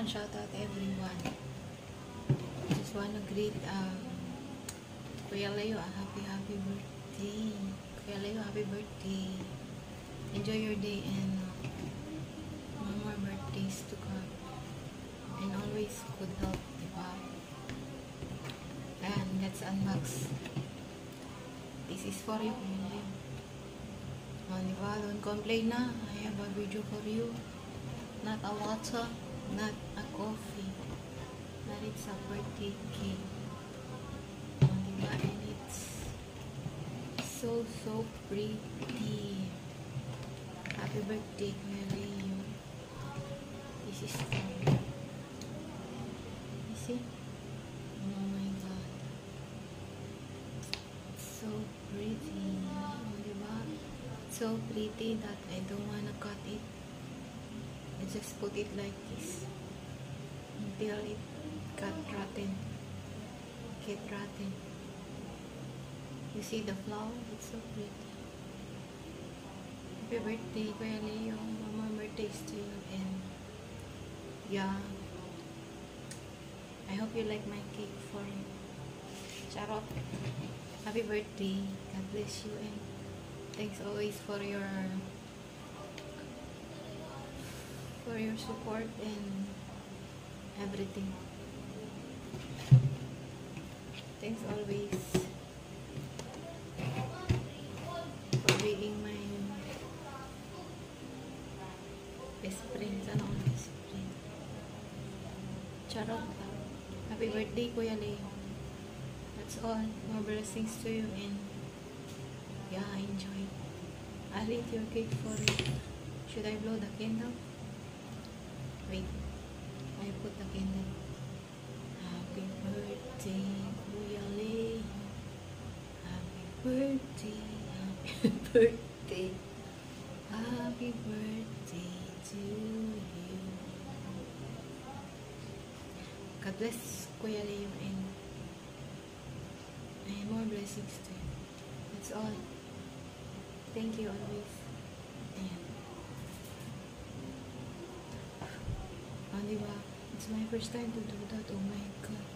everyone. Shout out everyone. Just wanna greet Kuya Leo, happy birthday. Kuya Leo, happy birthday. Enjoy your day and more birthdays to come. And always good health, diba? And let's unbox. This is for you, Kuya Leo. Diba? Don't complain na. I have a video for you. Not a water, not a coffee. But it's a birthday cake. Diba? And it's so pretty. Happy birthday, Kuya Leo. This is for you. You see? Oh my God. It's so pretty. Diba? So pretty that I don't wanna cut it. I just put it like this until it got rotten. Get rotten. You see the flower? It's so pretty. Happy birthday, Kuya Leo. More birthdays to you. And yeah, I hope you like my cake for you. Charot. Happy birthday. God bless you and thanks always for your support and everything. Thanks always for being my best friend. Ano ang best friend? Charot. Happy birthday, Kuya Leo. That's all. More blessings to you and yeah, enjoy. I'll eat your cake for you. Should I blow the candle? Wait, I put the candle. Happy birthday, Kuya Leo. Happy birthday, happy birthday. Happy birthday to you. God bless Kuya Leo and more blessings to you. That's all. Thank you always. Ayan. Diba? It's my first time to do that. Oh my God.